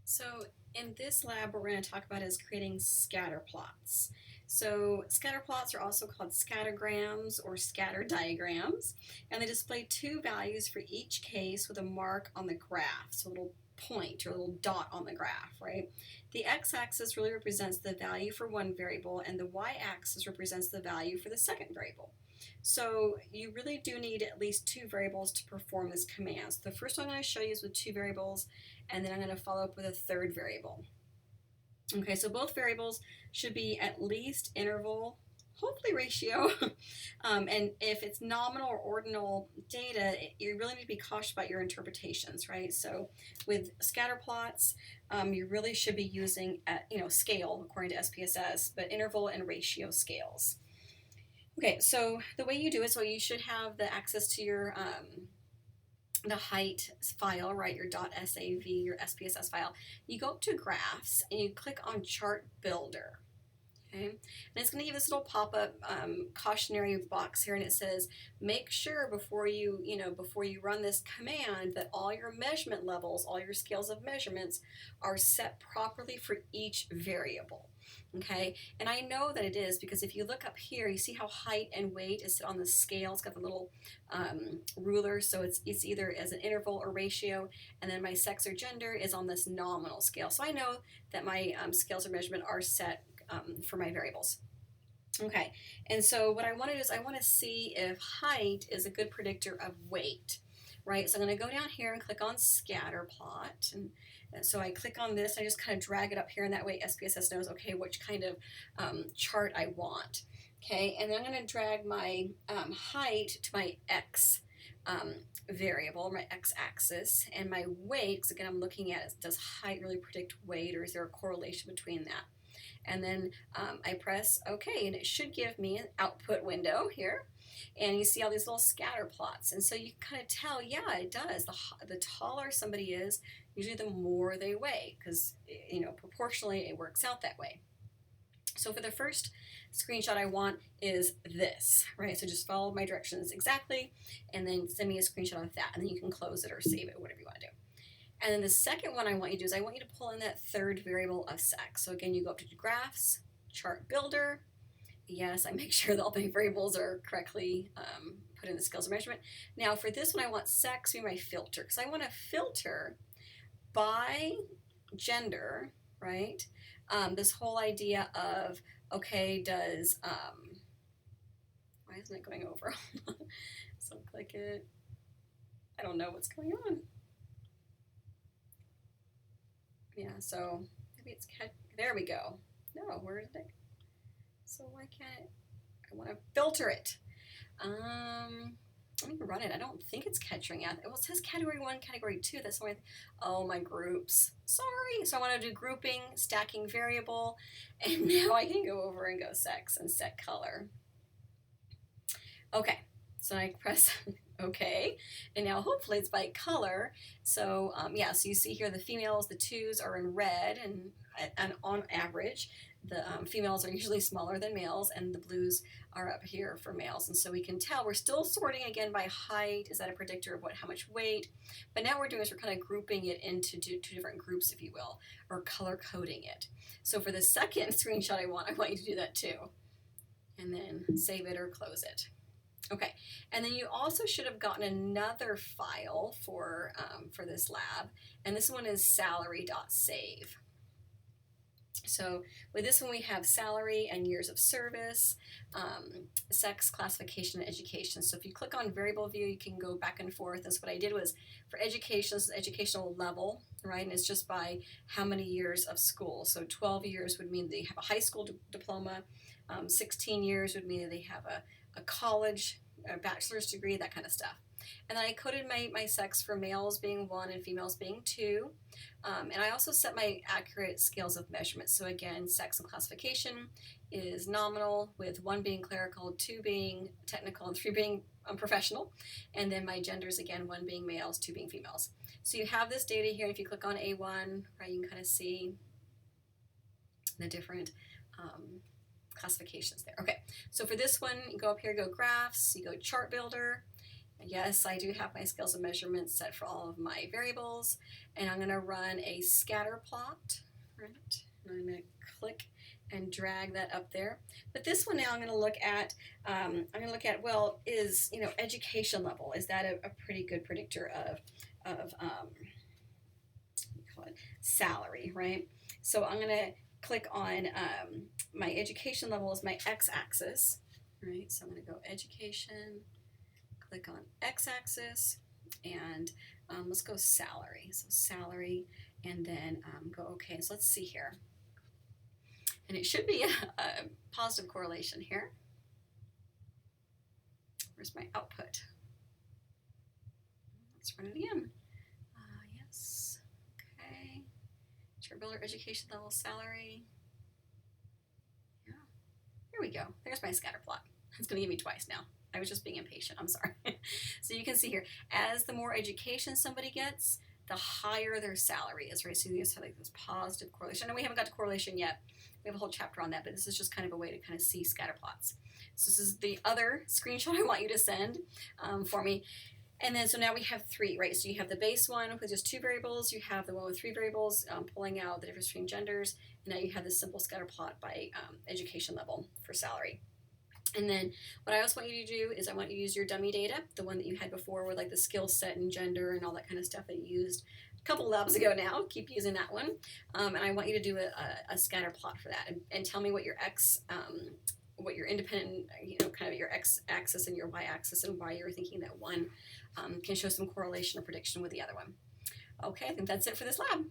So in this lab, what we're going to talk about is creating scatter plots. So scatter plots are also called scattergrams or scatter diagrams, and they display two values for each case with a mark on the graph, so a little point or a little dot on the graph, right? The x-axis really represents the value for one variable, and the y-axis represents the value for the second variable. So you really do need at least two variables to perform this command. So the first one I'm going to show you is with two variables, and then I'm going to follow up with a third variable. Okay, so both variables should be at least interval, hopefully ratio, and if it's nominal or ordinal data, you really need to be cautious about your interpretations, right? So with scatter plots, you really should be using scale according to SPSS, but interval and ratio scales. Okay, so the way you do it, so you should have the access to your the height file, right, your .sav, your SPSS file. You go up to graphs and you click on chart builder. Okay, and it's going to give this little pop-up cautionary box here, and it says make sure before you run this command that all your measurement levels, all your scales of measurements are set properly for each variable. Okay, and I know that it is because if you look up here, you see how height and weight is on the scale. It's got the little ruler, so it's either as an interval or ratio, and then my sex or gender is on this nominal scale. So I know that my scales of measurement are set for my variables. Okay, and so what I want to do is I want to see if height is a good predictor of weight, right? So I'm going to go down here and click on scatter plot, and so I click on this, I just kind of drag it up here, and that way SPSS knows, okay, which kind of chart I want. Okay, and then I'm going to drag my height to my x variable, my x-axis, and my weight, because again I'm looking at it, does height really predict weight, or is there a correlation between that? And then I press OK, and it should give me an output window here. And you see all these little scatter plots. And so you kind of tell, yeah, it does. The taller somebody is, usually the more they weigh, because proportionally it works out that way. So for the first screenshot I want is this, right? So just follow my directions exactly, and then send me a screenshot of that, and then you can close it or save it, whatever you want to do. And then the second one I want you to do is I want you to pull in that third variable of sex. So again, you go up to graphs, chart builder. Yes, I make sure that all my variables are correctly put in the scales of measurement. Now for this one, I want sex to be my filter, because I want to filter by gender, right? This whole idea of, okay, does, why isn't it going over? So click it. I don't know what's going on. Yeah, so maybe it's there we go. No, where is it? So why can't it? I want to filter it. Let me run it. I don't think it's capturing it. Well, it says category 1, category 2. That's the only oh, my groups. Sorry. So I want to do grouping, stacking variable, and now I can go over and go sex and set color. Okay, so I press OK, and now hopefully it's by color. So yeah, so you see here the females, the 2s are in red, and on average, the females are usually smaller than males, and the blues are up here for males. And so we can tell we're still sorting again by height. Is that a predictor of how much weight? But now what we're doing is we're kind of grouping it into two different groups, if you will, or color coding it. So for the second screenshot I want you to do that too. And then save it or close it. Okay, and then you also should have gotten another file for this lab, and this one is salary.save. So with this one we have salary and years of service, sex, classification, and education. So if you click on variable view, you can go back and forth. And so what I did was for education, this is educational level, right? And it's just by how many years of school. So 12 years would mean they have a high school diploma. 16 years would mean they have a college, a bachelor's degree, that kind of stuff. And then I coded my sex for males being 1 and females being 2. And I also set my accurate scales of measurement. So again, sex and classification is nominal, with 1 being clerical, 2 being technical, and 3 being professional. And then my genders, again, 1 being males, 2 being females. So you have this data here. If you click on A1, right, you can kind of see the different classifications there. Okay, so for this one, you go up here, go graphs, you go chart builder, Yes, I do have my scales and measurements set for all of my variables, and I'm going to run a scatter plot, right? And I'm going to click and drag that up there. But this one now I'm going to look at, well, is, education level, is that a pretty good predictor of what do you call it, salary, right? So I'm going to click on my education level is my x-axis, right? So I'm going to go education, click on x-axis, and let's go salary. So salary, and then go okay. So let's see here. And it should be a positive correlation here. Where's my output? Let's run it again. Yes. Okay. Chart builder, education level, salary. Yeah. Here we go. There's my scatter plot. It's going to give me twice now. I was just being impatient. I'm sorry. So you can see here, as the more education somebody gets, the higher their salary is, right? So you just have like this positive correlation. And we haven't got to correlation yet. We have a whole chapter on that, but this is just kind of a way to kind of see scatter plots. So this is the other screenshot I want you to send for me. And then, so now we have three, right? So you have the base one with just 2 variables. You have the one with 3 variables, pulling out the difference between genders. And now you have this simple scatter plot by education level for salary. And then what I also want you to do is I want you to use your dummy data, the one that you had before with like the skill set and gender and all that kind of stuff that you used a couple labs ago now. Keep using that one. And I want you to do a scatter plot for that and tell me what your what your independent, kind of your x-axis and your y-axis and why you're thinking that one can show some correlation or prediction with the other one. Okay, I think that's it for this lab.